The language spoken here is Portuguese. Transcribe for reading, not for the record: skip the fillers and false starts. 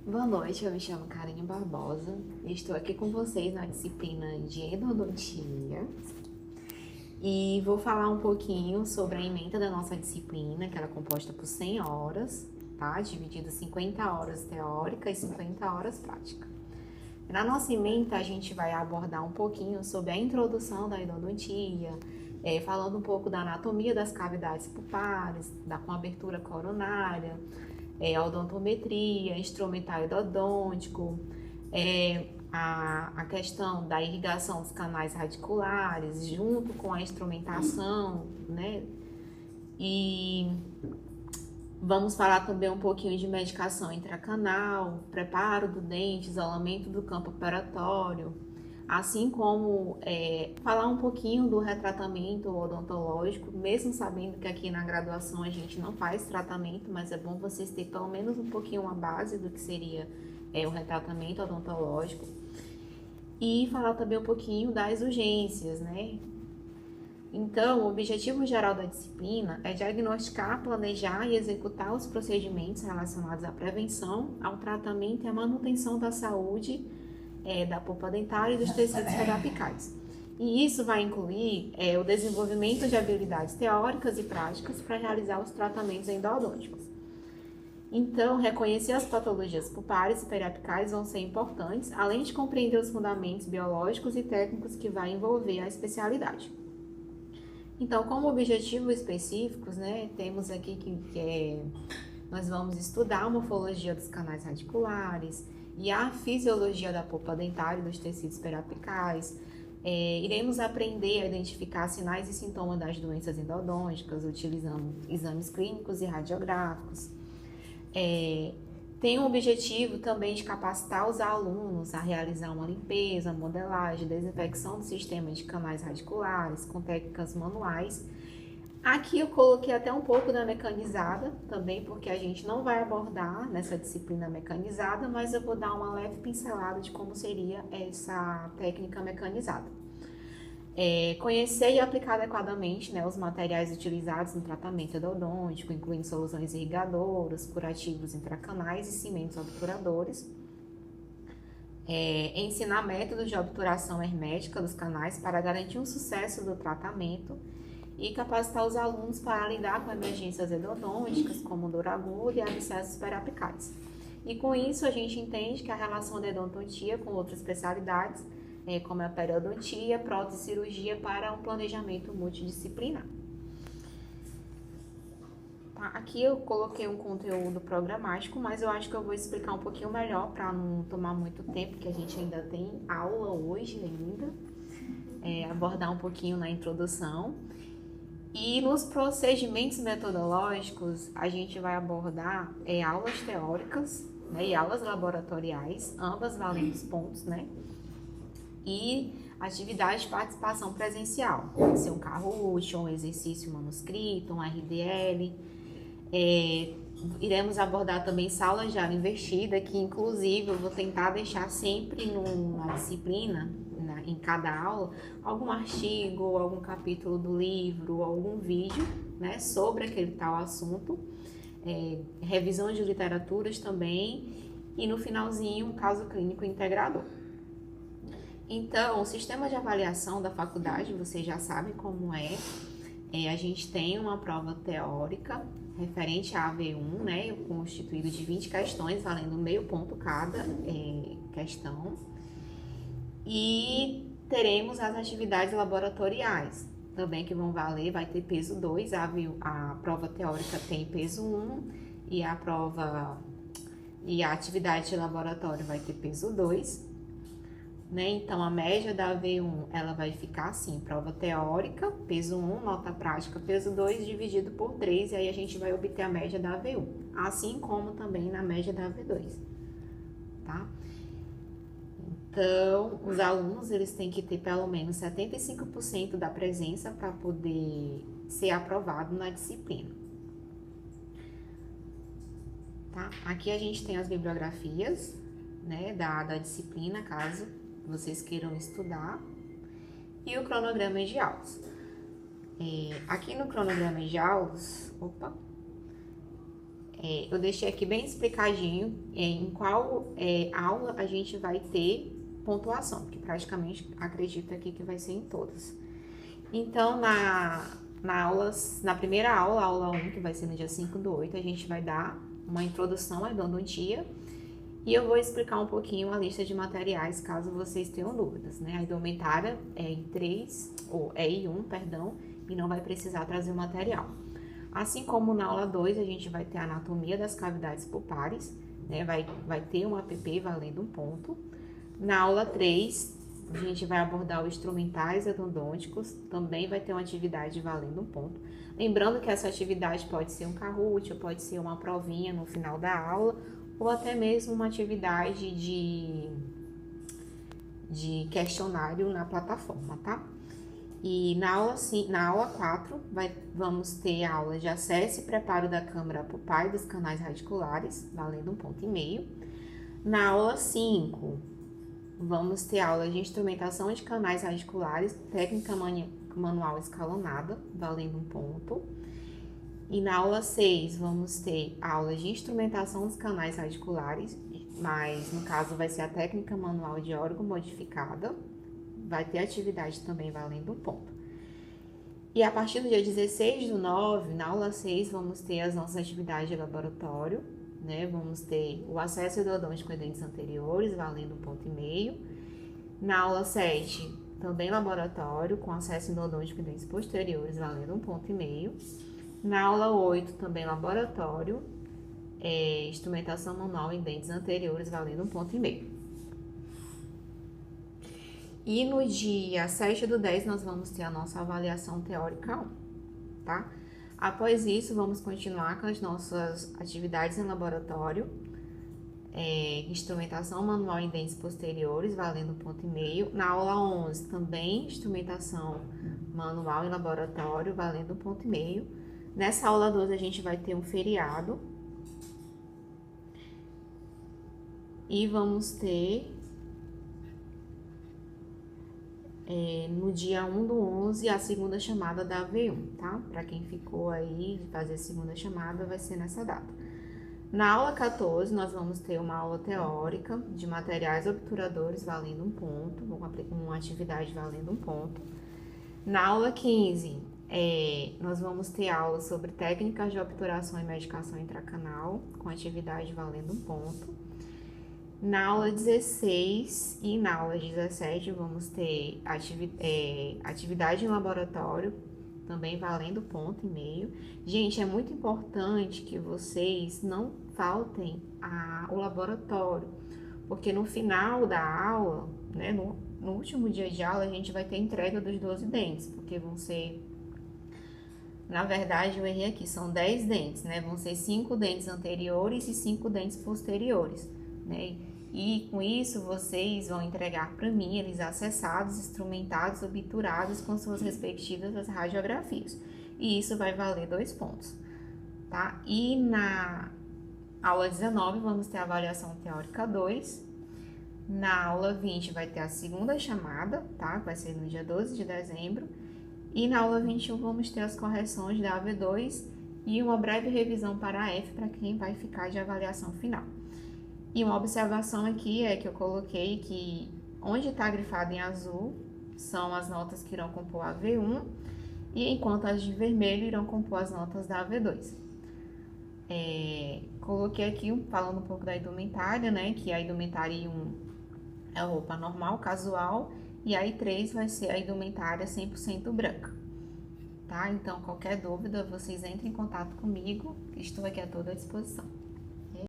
Boa noite, eu me chamo Karine Barbosa e estou aqui com vocês na disciplina de endodontia e vou falar um pouquinho sobre a ementa da nossa disciplina, que ela é composta por 100 horas, tá? Dividida em 50 horas teórica e 50 horas prática. Na nossa ementa, a gente vai abordar um pouquinho sobre a introdução da endodontia, falando um pouco da anatomia das cavidades pulpares, com abertura coronária, a odontometria, instrumental endodôntico, a questão da irrigação dos canais radiculares, junto com a instrumentação, né? E vamos falar também um pouquinho de medicação intracanal, preparo do dente, isolamento do campo operatório, assim como falar um pouquinho do retratamento odontológico, mesmo sabendo que aqui na graduação a gente não faz tratamento, mas é bom vocês terem pelo menos um pouquinho uma base do que seria o retratamento odontológico. E falar também um pouquinho das urgências, né? Então, o objetivo geral da disciplina é diagnosticar, planejar e executar os procedimentos relacionados à prevenção, ao tratamento e à manutenção da saúde da polpa dentária e dos tecidos periapicais. E isso vai incluir o desenvolvimento de habilidades teóricas e práticas para realizar os tratamentos endodônticos. Então, reconhecer as patologias pulpares e periapicais vão ser importantes, além de compreender os fundamentos biológicos e técnicos que vai envolver a especialidade. Então, como objetivos específicos, né, temos aqui que nós vamos estudar a morfologia dos canais radiculares e a fisiologia da polpa dentária e dos tecidos periapicais. Iremos aprender a identificar sinais e sintomas das doenças endodônticas, utilizando exames clínicos e radiográficos. Tem o objetivo também de capacitar os alunos a realizar uma limpeza, modelagem, desinfecção do sistema de canais radiculares com técnicas manuais. Aqui eu coloquei até um pouco da mecanizada também, porque a gente não vai abordar nessa disciplina mecanizada, mas eu vou dar uma leve pincelada de como seria essa técnica mecanizada. Conhecer e aplicar adequadamente, né, os materiais utilizados no tratamento endodôntico, incluindo soluções irrigadoras, curativos intracanais e cimentos obturadores. Ensinar métodos de obturação hermética dos canais para garantir o sucesso do tratamento e capacitar os alunos para lidar com emergências endodônticas, como dor aguda e abscessos periapicais. E com isso a gente entende que a relação da endodontia com outras especialidades, como a periodontia, prótese e cirurgia, para um planejamento multidisciplinar. Tá? Aqui eu coloquei um conteúdo programático, mas eu acho que eu vou explicar um pouquinho melhor para não tomar muito tempo, que a gente ainda tem aula hoje ainda, abordar um pouquinho na introdução. E nos procedimentos metodológicos, a gente vai abordar aulas teóricas, né, e aulas laboratoriais, ambas valendo os pontos, né? E atividade de participação presencial, pode ser um Kahoot, um exercício manuscrito, um RDL. Iremos abordar também salas de aula invertida, que inclusive eu vou tentar deixar sempre na disciplina, em cada aula, algum artigo, algum capítulo do livro, algum vídeo, né, sobre aquele tal assunto, revisão de literaturas também, e no finalzinho um caso clínico integrador. Então, o sistema de avaliação da faculdade, vocês já sabem como a gente tem uma prova teórica referente à AV1, né, constituído de 20 questões, valendo meio ponto cada questão. E teremos as atividades laboratoriais, também que vão valer, vai ter peso 2, a prova teórica tem peso 1 e a atividade de laboratório vai ter peso 2. Né? Então, a média da AV1, ela vai ficar assim, prova teórica, peso 1, nota prática, peso 2, dividido por 3, e aí a gente vai obter a média da AV1, assim como também na média da AV2, tá? Então, os alunos, eles têm que ter pelo menos 75% da presença para poder ser aprovado na disciplina. Tá? Aqui a gente tem as bibliografias, né, da disciplina, caso vocês queiram estudar, e o cronograma de aulas. Aqui no cronograma de aulas, eu deixei aqui bem explicadinho em qual aula a gente vai ter pontuação, que praticamente acredito aqui que vai ser em todas. Então, na primeira aula, aula 1, que vai ser no dia 5/8, a gente vai dar uma introdução à endodontia e eu vou explicar um pouquinho a lista de materiais, caso vocês tenham dúvidas, né? A indumentária é em 3, ou é em 1, perdão, e não vai precisar trazer o material. Assim como na aula 2, a gente vai ter a anatomia das cavidades pulpares, né? Vai ter um APP valendo 1 ponto. Na aula 3, a gente vai abordar os instrumentais endodônticos, também vai ter uma atividade valendo 1 ponto. Lembrando que essa atividade pode ser um Kahoot, pode ser uma provinha no final da aula, ou até mesmo uma atividade de questionário na plataforma, tá? E na aula 4, vamos ter a aula de acesso e preparo da câmara pulpar e dos canais radiculares, valendo 1,5 ponto. Na aula 5, vamos ter aula de instrumentação de canais radiculares, técnica manual escalonada, valendo 1 ponto. E na aula 6, vamos ter aula de instrumentação dos canais radiculares, mas no caso vai ser a técnica manual de órgão modificada, vai ter atividade também valendo 1 ponto. E a partir do dia 16/9, na aula 6, vamos ter as nossas atividades de laboratório, né? Vamos ter o acesso endodôntico em dentes anteriores, valendo 1,5 ponto. Na aula 7, também laboratório, com acesso endodôntico em dentes posteriores, valendo 1,5 ponto. Na aula 8, também laboratório, instrumentação manual em dentes anteriores, valendo 1,5 ponto. E no dia 7/10, nós vamos ter a nossa avaliação teórica 1, tá? Após isso, vamos continuar com as nossas atividades em laboratório, instrumentação manual em dentes posteriores, valendo 1,5 ponto. Na aula 11, também instrumentação manual em laboratório, valendo 1,5 ponto. Nessa aula 12, a gente vai ter um feriado. E vamos ter, no dia 1/11, a segunda chamada da AV1, tá? Para quem ficou aí de fazer a segunda chamada, vai ser nessa data. Na aula 14, nós vamos ter uma aula teórica de materiais obturadores, valendo 1 ponto, uma atividade valendo 1 ponto. Na aula 15, nós vamos ter aula sobre técnicas de obturação e medicação intracanal, com atividade valendo 1 ponto. Na aula 16 e na aula 17, vamos ter atividade em laboratório, também valendo 1,5 ponto. Gente, é muito importante que vocês não faltem o laboratório, porque no final da aula, né, no último dia de aula, a gente vai ter entrega dos 12 dentes, porque vão ser... Na verdade, eu errei aqui, são 10 dentes, né? Vão ser 5 dentes anteriores e 5 dentes posteriores, né? E com isso, vocês vão entregar para mim eles acessados, instrumentados, obturados com suas respectivas radiografias. E isso vai valer 2 pontos, tá? E na aula 19, vamos ter a avaliação teórica 2. Na aula 20, vai ter a segunda chamada, tá? Vai ser no dia 12 de dezembro. E na aula 21 vamos ter as correções da AV2 e uma breve revisão para a F para quem vai ficar de avaliação final. E uma observação aqui é que eu coloquei que onde está grifado em azul são as notas que irão compor a AV1 e enquanto as de vermelho irão compor as notas da AV2. Coloquei aqui falando um pouco da indumentária, né, que a indumentária I1 é a roupa normal, casual, e a I3 vai ser a indumentária 100% branca, tá? Então, qualquer dúvida, vocês entrem em contato comigo, estou aqui à toda disposição.